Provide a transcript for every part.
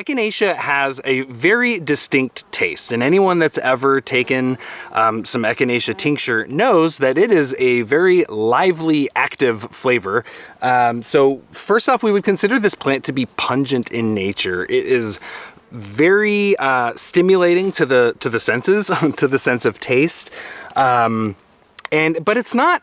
Echinacea has a very distinct taste, and anyone that's ever taken some Echinacea tincture knows that it is a very lively, active flavor. So first off, we would consider this plant to be pungent in nature. It is very stimulating to the senses, to the sense of taste, but it's not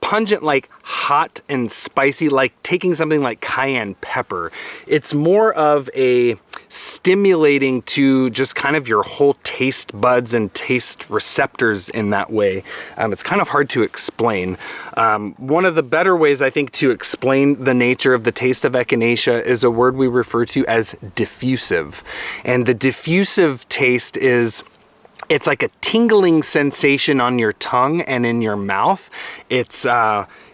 pungent like hot and spicy, like taking something like cayenne pepper. It's more of a stimulating to just kind of your whole taste buds and taste receptors in that way. It's kind of hard to explain. One of the better ways, I think, to explain the nature of the taste of Echinacea is a word we refer to as diffusive. And the diffusive taste it's like a tingling sensation on your tongue and in your mouth. It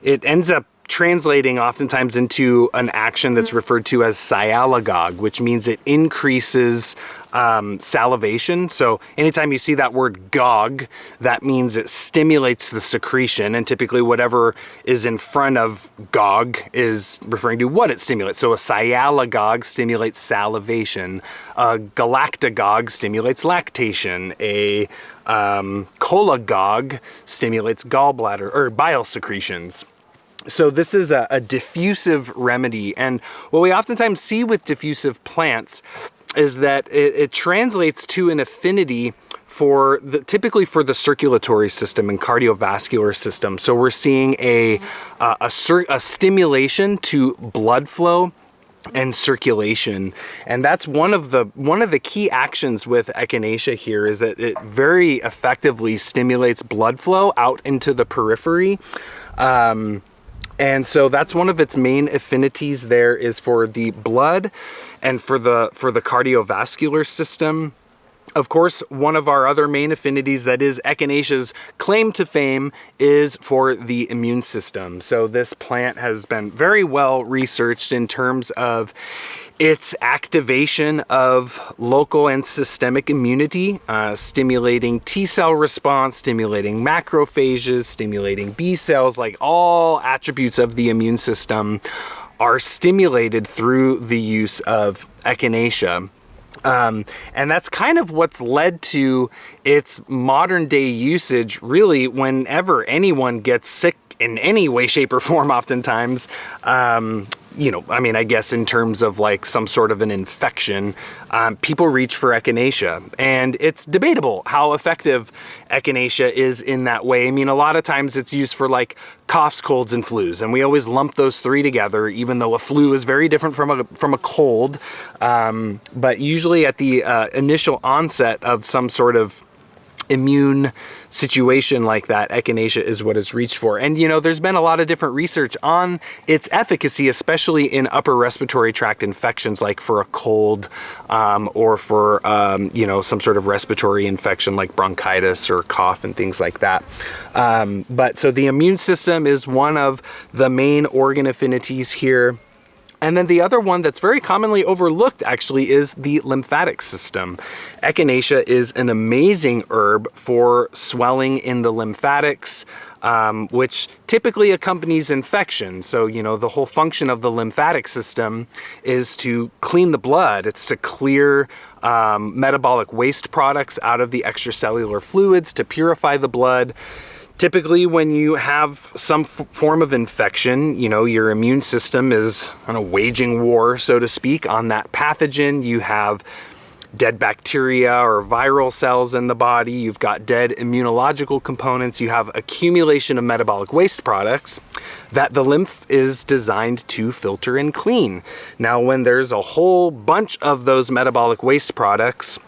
ends up translating oftentimes into an action that's referred to as sialagogue, which means it increases salivation. So anytime you see that word gog, that means it stimulates the secretion, and typically whatever is in front of gog is referring to what it stimulates. So a sialagogue stimulates salivation, a galactagogue stimulates lactation, a cholagogue stimulates gallbladder or bile secretions. So this is a diffusive remedy, and what we oftentimes see with diffusive plants is that it translates to an affinity typically for the circulatory system and cardiovascular system. So we're seeing a stimulation to blood flow and circulation, and that's one of the key actions with Echinacea here, is that it very effectively stimulates blood flow out into the periphery. And so that's one of its main affinities there, is for the blood and for the cardiovascular system. Of course, one of our other main affinities that is Echinacea's claim to fame is for the immune system. So this plant has been very well researched in terms of its activation of local and systemic immunity, stimulating T cell response, stimulating macrophages, stimulating B cells, like all attributes of the immune system are stimulated through the use of Echinacea. And that's kind of what's led to its modern day usage, really, whenever anyone gets sick in any way, shape, or form, oftentimes. I guess in terms of like some sort of an infection, people reach for Echinacea, and it's debatable how effective Echinacea is in that way. I mean, a lot of times it's used for like coughs, colds, and flus, and we always lump those three together, even though a flu is very different from a cold. But usually at the initial onset of some sort of immune situation like that, Echinacea is what is reached for. And there's been a lot of different research on its efficacy, especially in upper respiratory tract infections, like for a cold or for some sort of respiratory infection like bronchitis or cough and things like that. But so the immune system is one of the main organ affinities here. And then the other one that's very commonly overlooked, actually, is the lymphatic system. Echinacea is an amazing herb for swelling in the lymphatics, which typically accompanies infection. So, the whole function of the lymphatic system is to clean the blood. It's to clear metabolic waste products out of the extracellular fluids, to purify the blood. Typically, when you have some form of infection, your immune system is on a waging war, so to speak, on that pathogen. You have dead bacteria or viral cells in the body. You've got dead immunological components. You have accumulation of metabolic waste products that the lymph is designed to filter and clean. Now, when there's a whole bunch of those metabolic waste products,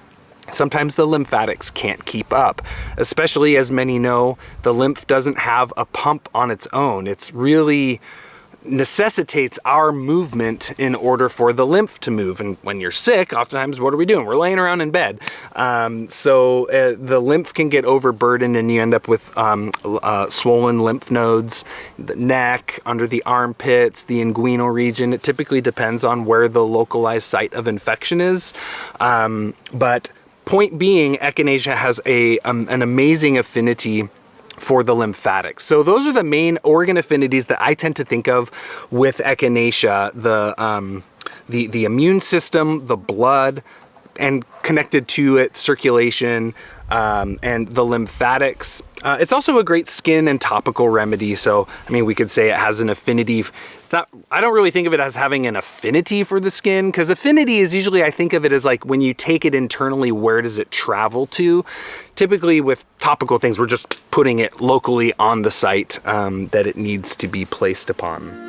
sometimes the lymphatics can't keep up, especially, as many know, the lymph doesn't have a pump on its own. It's really necessitates our movement in order for the lymph to move. And when you're sick, oftentimes what are we doing? We're laying around in bed. So the lymph can get overburdened, and you end up with swollen lymph nodes, the neck, under the armpits, the inguinal region. It typically depends on where the localized site of infection is. But point being, Echinacea has an amazing affinity for the lymphatics. So those are the main organ affinities that I tend to think of with Echinacea: the immune system, the blood, and connected to it, circulation, and the lymphatics. It's also a great skin and topical remedy. So, I mean, we could say it has an affinity. It's not, I don't really think of it as having an affinity for the skin, because affinity is usually, I think of it as like when you take it internally, where does it travel to? Typically with topical things, we're just putting it locally on the site that it needs to be placed upon.